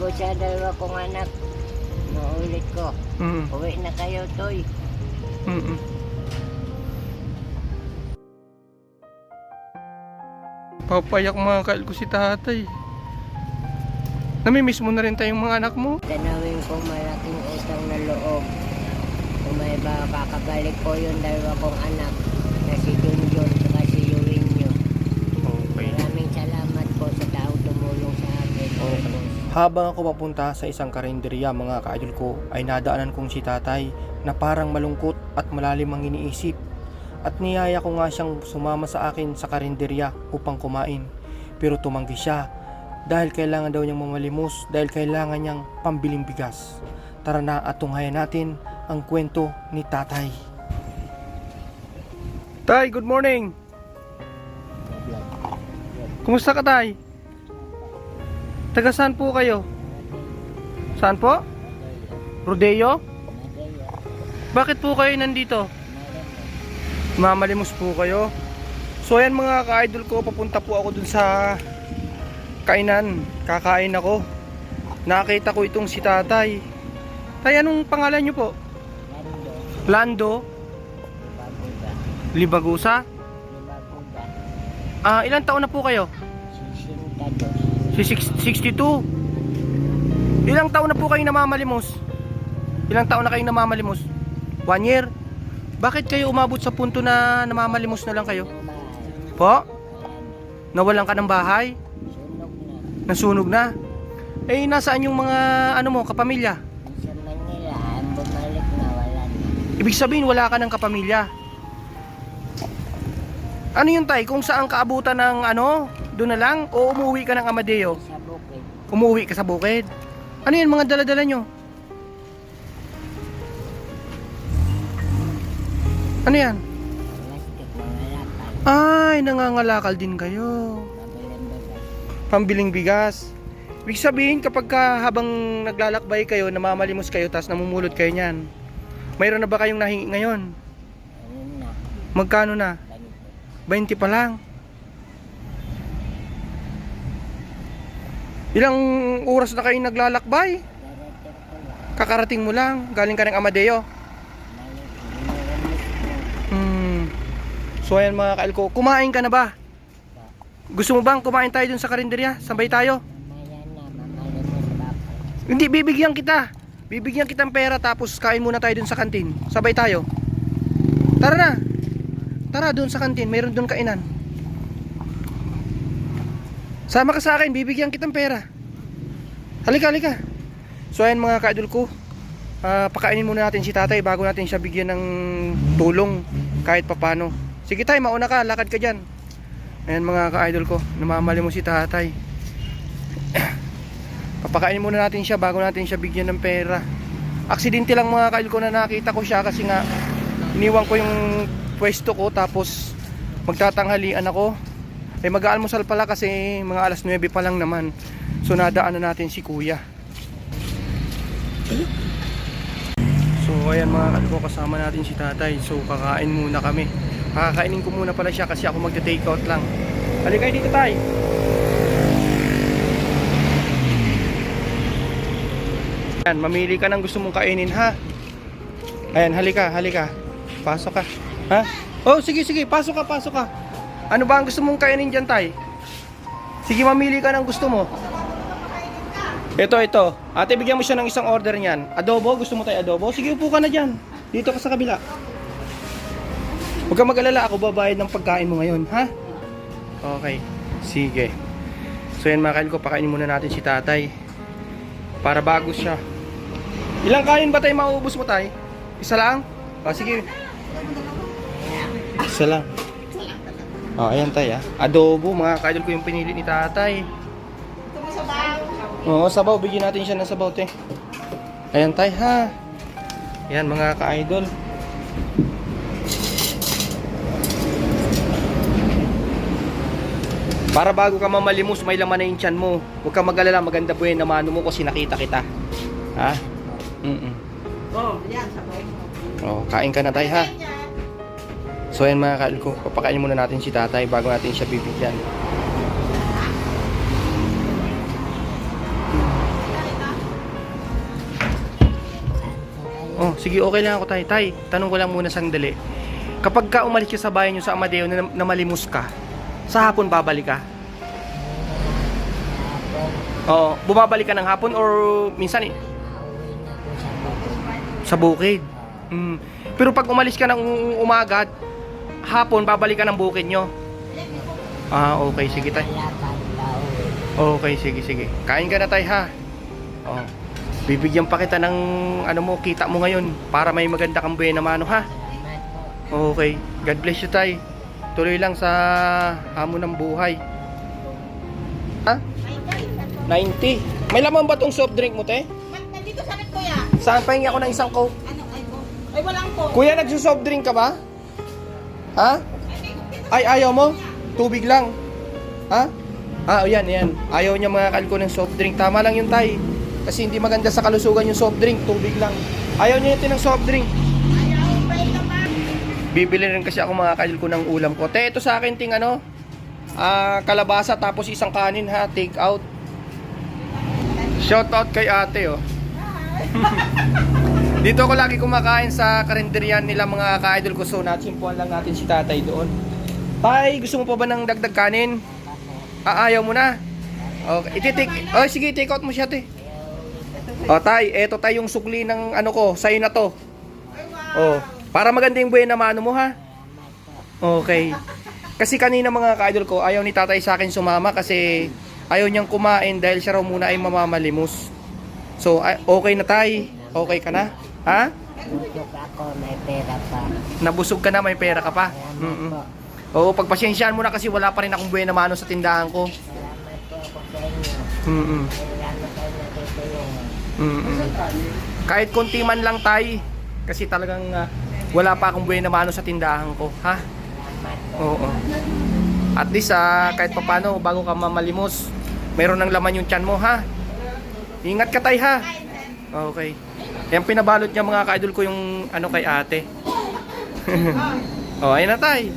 ko sa dalawa kong anak. Naulit ko. Uwi na kayo, Toy. Papayak mga kail ko si tatay. Namimiss mo na rin tayong mga anak mo. Tanawin kong malaking utang na loob. Kung may kakabalik ko yung dalawa kong anak na si Junjun at si Yuwinyo. Okay. Maraming salamat po sa tao tumulong sa akin. Okay. Habang ako papunta sa isang karinderya mga ka-idol ko, ay nadaanan kong si tatay na parang malungkot at malalim ang iniisip. At niyaya ko nga siyang sumama sa akin sa karinderya upang kumain. Pero tumanggi siya dahil kailangan daw niyang mamalimos, dahil kailangan niyang pambiling bigas. Tara na at tunghayan natin ang kwento ni tatay. Tay, good morning! Kumusta ka, tay? Taga saan po kayo? Saan po? Rodeo? Bakit po kayo nandito? Mamalimos po kayo. So ayan mga ka-idol ko, papunta po ako dun sa kainan. Kakain ako. Nakita ko itong si tatay. Tay, anong pangalan nyo po? Lando? Libagusa? Ilang taon na po kayo? 62. Ilang taon na po kayo namamalimos? Ilang taon na kayo namamalimos? 1 year? Bakit kayo umabot sa punto na namamalimos na lang kayo? Po? Nawalan ka ng bahay? Nasunog na? Eh, nasaan yung mga mo, kapamilya? Sa Manila, bumalik na, wala na. Ibig sabihin wala ka ng kapamilya. Ano yun, tay? Kung saan kaabutan ng doon na lang? O umuwi ka ng Amadeo? Sa bukid. Umuwi ka sa bukid? Ano yun mga dala-dala nyo? Ano yan? Plastic, mga lakal. Ay, nangangalakal din kayo. Pambiling bigas. Ibig sabihin kapag habang naglalakbay kayo, namamalimos kayo, tapos namumulot kayo niyan. Mayroon na ba kayong nahingi ngayon? Ano na? Magkano na? 20 pa lang. Ilang oras na kayong naglalakbay? Kakarating mo lang. Galing ka ng Amadeo. So ayan mga kail ko, kumain ka na ba? Gusto mo bang kumain tayo dun sa karinderya? Sabay tayo? Maya na, mamalimos baka. Hindi, bibigyan kita. Bibigyan kitang pera tapos kain muna tayo dun sa kantin. Sabay tayo. Tara na. Tara dun sa kantin, mayroon dun kainan. Sama ka sa akin, bibigyan kitang pera. Halika, halika. So ayan mga ka-idol ko, pakainin muna natin si tatay bago natin siya bigyan ng tulong kahit papano. Sige tay, mauna ka, lakad ka dyan. Ayan mga ka-idol ko, namamali mo si tatay. Papakainin muna natin siya bago natin siya bigyan ng pera. Aksidente lang mga ka-idol ko na nakita ko siya kasi nga iniwan ko yung pwesto ko tapos magtatanghalian ako. Eh mag-aalmusal pala kasi mga alas 9 pa lang naman. So nadaan na natin si kuya. So ayan mga ka-idol ko, kasama natin si tatay. So kakain muna kami. Kakainin ko muna pala siya kasi ako magte-take out lang. Halika dito tay. Ayan, mamili ka ng gusto mong kainin ha. Ayan, halika, halika. Pasok ka. Ha? Oh, sige, sige, pasok ka, pasok ka. Ano ba ang gusto mong kainin dyan tay? Sige, mamili ka ng gusto mo. Ito. Ate, bigyan mo siya ng isang order niyan. Adobo, gusto mo tayo adobo? Sige, upo ka na dyan. Dito ka sa kabila. Huwag kang mag-alala, ako babayad ng pagkain mo ngayon, ha? Okay, sige. So yan mga kail ko, pakainin muna natin si tatay para bago siya. Ilang kanin ba tayo mauubos mo tay? Isa lang? O sige. Isa lang. O ayan tay ha. Adobo, mga kaidol ko yung pinili ni tatay. Ito mo sabaw. Oo, sabaw, bigyan natin siya ng sabaw te. Ayan tay ha. Ayan mga ka-idol. Para bago ka mamalimos, may laman na yung tiyan mo. Huwag kang mag-alala, maganda po yun na mano mo kasi nakita kita. Ha? Yan, sabay mo. Oh, kain ka na tayo ha. So ayan mga kail ko, papakainin muna natin si tatay bago natin siya bibigyan. sige, okay lang ako, tay. Tay, tanong ko lang muna sandali. Kapag ka umalis ka sa bahay nyo sa Amadeo na malimos ka, sa hapon babalik ka? Oo, bumabalik ka ng hapon or minsan Nauwi na po sa bukid. sa bukid? Pero pag umalis ka ng umaga, hapon babalik ka ng bukid nyo? Ah, okay, sige tay. Lakad, pauwi. Okay, sige, sige. Kain ka na tay ha. Oh. Bibigyan pa kita ng ano mo, kita mo ngayon para may maganda kang buhay na mano ha. Salamat po. Okay. God bless you tay. Tuloy lang sa hamon ng buhay. Ha? 90. May laman ba tong soft drink mo te? Nandito sa net, kuya. Saan pahingi ako ng isang coke? Ano, ay po. Ay, walang po. Kuya, nagsusoft drink ka ba? Ha? Ay, ayaw mo? Tubig lang. Ha? Ah, yan, yan. Ayaw niya mga kalko ng soft drink. Tama lang yun, tay. Kasi hindi maganda sa kalusugan yung soft drink. Tubig lang. Ayaw niya ito ng soft drink. Ayaw, bait naman. Bibili rin kasi ako mga kalko ng ulam ko. Te, ito sa akin ting ano, kalabasa tapos isang kanin ha, take out. Shout out kay ate oh. Dito ako lagi kumakain sa karinderyan nila mga ka-idol ko. So natsimpuan lang natin si tatay doon. Tay, gusto mo pa ba ng dagdag kanin? Ayaw mo na? Okay, oh, sige, take out mo siya te. O tay, eto tay yung sukli ng ano ko, sa'yo na to. Oh, para maganda yung buhay na mano mo ha. Okay. Kasi kanina mga ka-idol ko, ayaw ni tatay sa akin sumama kasi ayaw niyang kumain dahil siya raw muna ay mamamalimos. So, okay na tay. Okay ka na? Ha? Busog ako, may pera pa. Nabusog ka na, may pera ka pa. Salamat po. Oo, pagpasyensyahan mo na kasi wala pa rin akong buhay na mano sa tindahan ko. Salamat po ako sa inyo. Salamat kayo natutulungan. Kahit konti man lang tay. Kasi talagang wala pa akong buhay na mano sa tindahan ko. Ha? Salamat po. Oo. At least kahit papano bago ka mamalimos, mayroon ng laman yung tiyan mo ha. Ingat ka tay ha. Okay. Yan pinabalot niya mga ka-idol ko yung ano kay ate. Oh, ayun na tay.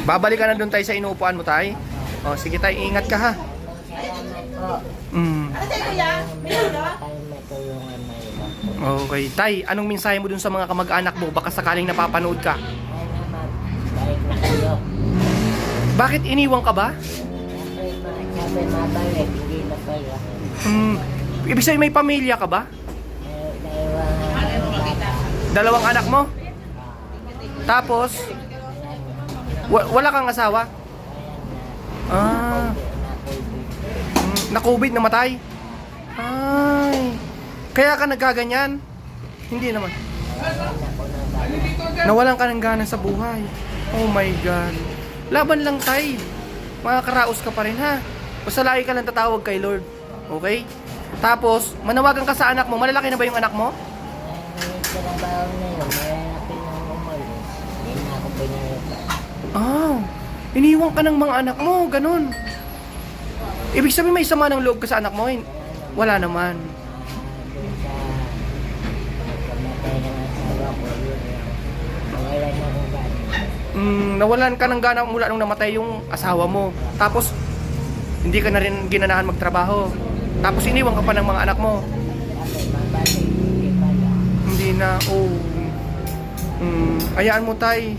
Babalik ka na doon tay sa inuupuan mo tay. Oh, sige tay, ingat ka ha. Salamat po. Mm. Ano sa'yo, kuya? May ulo? Kayo matulungan mahirap. Okay, tay, anong mensahe mo dun sa mga kamag-anak mo baka sakaling napapanood ka? Ay naman, balik na kayo. Bakit iniwan ka ba? Sabi mabalik, hindi na pala. Ibig sabihin may pamilya ka ba? Naiwan bata. Dalawang anak mo? Tapos wala kang asawa? Ah, na-COVID namatay? Ay. Kaya ka nagkaganyan? Hindi naman. Nawalan ka ng gana sa buhay. Oh my God. Laban lang tay. Makakaraos ka pa rin ha. Basta lagi ka lang tatawag kay Lord. Okay? Tapos, manawagan ka sa anak mo. Malalaki na ba yung anak mo? Ngayon trabaho na yun, mayroon nang umalis. Hindi na ako pinalitan. Ah, iniwan ka ng mga anak mo. Ganun. Ibig sabihin may sama ng loob ka sa anak mo. Wala naman. Doon sa pagkamatay ng asawa ko, yun lang. Nawalan na akong gana. Nawalan ka ng gana mula nung namatay yung asawa mo. Tapos, hindi ka na rin ginanahan magtrabaho. Tapos iniwan ka pa ng mga anak mo. Sabi mabalik, hindi pala. Hindi na, oh. Ayaan mo tay.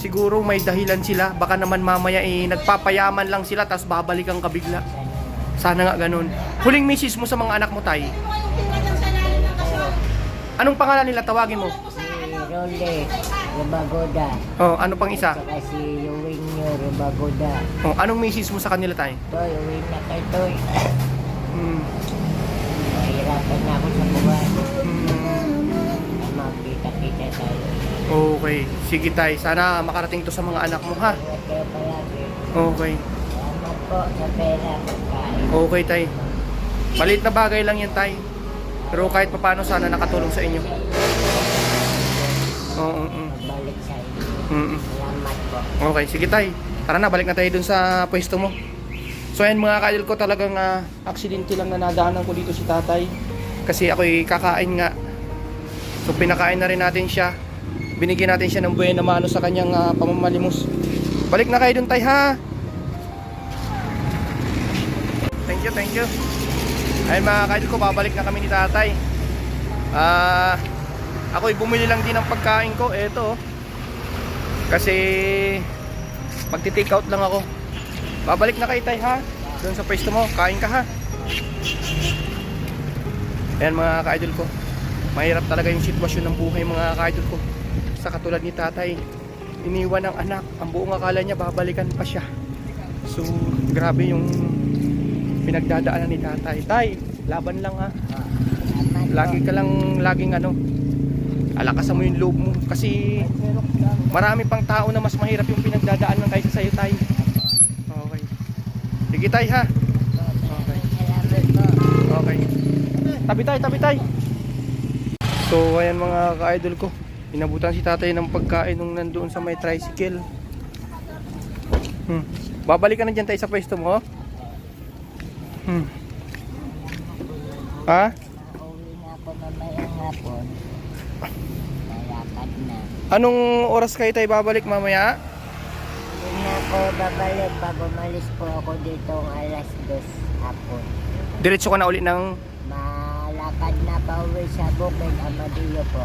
Siguro may dahilan sila. Baka naman mamaya nagpapayaman lang sila tapos babalikan ka bigla. Sana nga ganun. Huling misis mo sa mga anak mo tay. Anong pangalan nila? Tawagin mo. Si Rolly Rubagoda. Oh, ano pang isa? Saka si Yuwinyo Rubagoda. Oh, anong misis mo sa kanila tay? Toy, uwi na kay Toy. Hmm. Mahirapan na ako sa buwan. Makita-kita tayo. Okay. Sige tay. Sana makarating to sa mga anak mo ha. Ingat kayo palagi. Okay. Salamat po sa pera, pagkain. Okay tay. Maliit na bagay lang yan tay. Pero kahit papaano sana nakatulong sa inyo. Oo. Magbalik sa inyo. Salamat po. Okay, sige tay. Tara na, balik na tayo dun sa pwesto mo. So ayan mga ka-idol ko, talagang aksidente lang na nadaanan ko dito si tatay. Kasi ako'y kakain nga. So pinakain na rin natin siya. Binigyan natin siya ng buhay na mano sa kanyang pamamalimos. Balik na kayo dun tay ha. Thank you, thank you. Ayun mga kaidol ko, babalik na kami ni tatay. Ako'y bumili lang din ng pagkain ko. Eto, kasi magti-take out lang ako. Babalik na kay tay ha. Doon sa pwesto mo, kain ka ha. Ayan mga ka-idol ko, mahirap talaga yung sitwasyon ng buhay mga ka-idol ko. Sa katulad ni tatay, iniwan ng anak, ang buong akala niya babalikan pa siya. So grabe yung pinagdadaanan ni tatay. Tay, laban lang ha. Lagi ka lang, laging alakasan mo yung loob mo. Kasi marami pang tao na mas mahirap yung pinagdadaanan kaysa sa'yo tay. Okay. Sige tay ha. Okay. Okay. Tabi tay. So ayan mga ka-idol ko, inabutan si tatay ng pagkain nung nandoon sa may tricycle. Babalik ka na dyan tayo sa pwesto mo. Ha? Uwi na ako mamayang hapon. Lalakad na. Anong oras kayo tayo babalik mamaya? Hindi na ako babalik pag umalis po ako dito ng alas 2 hapon. Diretso ka na ulit ng Malakad na pa uwi sa Bukid Amadillo po.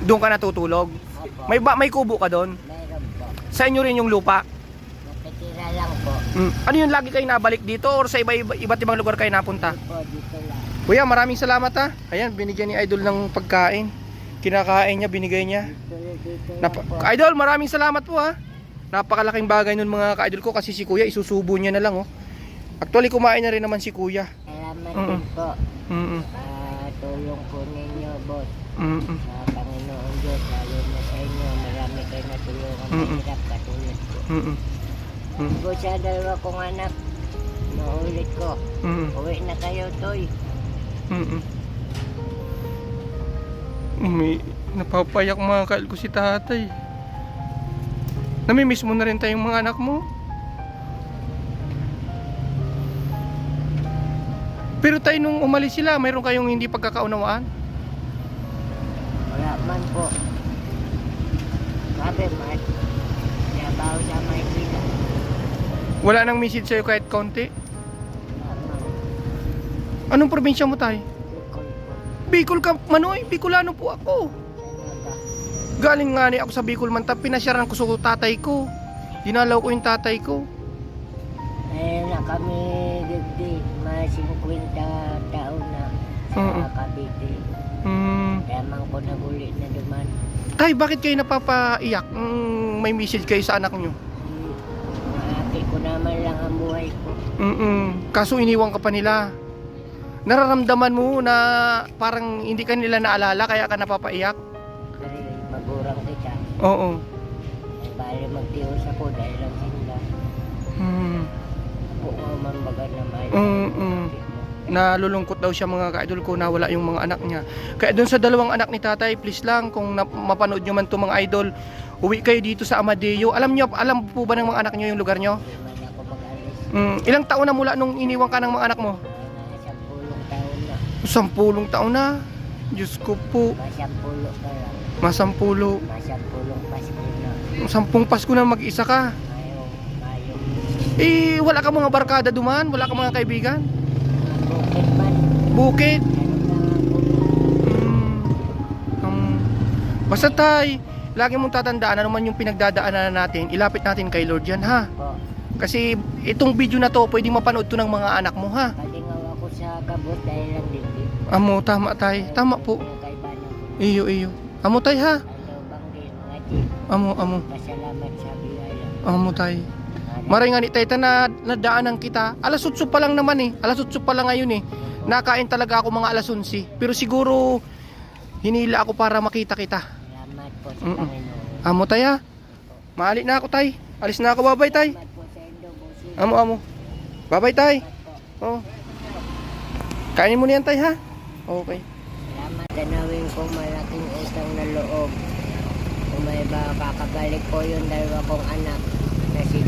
doon ka natutulog. Opo. May kubo ka doon. Meron po. Sa inyo rin yung lupa. Nakitira lang po. Ano yun, lagi kayo nabalik dito or sa iba't ibang lugar kayo napunta? Po, dito lang. Kuya, maraming salamat ha. Ayan, binigyan ni Idol ng pagkain. Kinakain niya, binigay niya. Dito lang po. Idol, maraming salamat po ha. Napakalaking bagay nun mga ka-idol ko kasi si Kuya isusubo niya na lang oh. Actually kumain na rin naman si Kuya. Salamat din po. Tulong po ninyo, boss. Sa Panginoon Diyos, lalo na sa inyo. Marami kayo natulungan. Mahirap katulad ko. Ko sa dalawa kong anak, naulit ko. Uwi na kayo, Toy. May napapayak mga kail ko si tatay. Namimiss mo na rin tayong mga anak mo. Pero tayo nung umalis sila, mayroon kayong hindi pagkakaunawaan? Wala man po. Sabi, yabaw sa Maynila. Wala nang message sa'yo kahit konti? Wala man. Anong probinsya mo tayo? Bicol po. Bicol ka, Manoy, Bicolano po ako. Talaga. Galing nga ni ako sa Bicol man, pinasyaran ko sa tatay ko. Dinalaw ko yung tatay ko. Ayun na kami, digdi. Mga 50 taon na sa Cavite. Lamang ko naguli na duman. Tay, bakit kayo napapaiyak? May message kayo sa anak nyo? Maati ko naman lang ang buhay ko. Kaso iniwan ka pa nila. Nararamdaman mo na parang hindi ka nila naalala kaya ka napapaiyak? Kasi magurang kita. Oo. Ay bali magtios ako dahil lang sila. Po nga man baga na may. Nalulungkot daw siya mga ka-idol ko na wala yung mga anak niya. Kaya doon sa dalawang anak ni tatay, please lang kung mapanood nyo man to mga idol, uwi kayo dito sa Amadeo. Alam po ba ng mga anak nyo yung lugar nyo? Hindi man ako mag-alis. Ilang taon na mula nung iniwan ka ng mga anak mo? Mga 10 taon na. 10 taon na. Diyos ko po. Masampulo ka lang. Masampulo. Masampulong Pasko na. 10 Pasko na mag-isa ka. Mayo. Wala ka mga barkada duman? Wala ka mga kaibigan? Bukit man. Bukid? Ano na Basta tay, lagi mong tatandaan ano man yung pinagdadaanan natin, ilapit natin kay Lord yan ha. po. Kasi itong video na to, pwede mapanood to ng mga anak mo ha. Kalingaw ako sa kabot dahil lang din. Amo, tama tay, tama po. Iyo. Amo tay ha. Ano bang din mga jeep. Amo. Pasalamat sa biyaya. Amo tay. Maray nga ni tay na nadaanan kita. Alas 8 pa lang naman eh. Alas 8 pa lang ngayon eh. Nakain talaga ako mga alas 11. Pero siguro hinila ako para makita kita. Salamat po sa Panginoon. Amo tay ha. Maali na ako tay. Alis na ako, babay tay. Salamat po sa Indo, Bossy. Amo. Babay tay. Oh. Kainin mo na yan tay ha. Okay. Salamat. Tanawin kong malaking utang na loob. Kung may kakabalik ko yung dalawa kong anak na si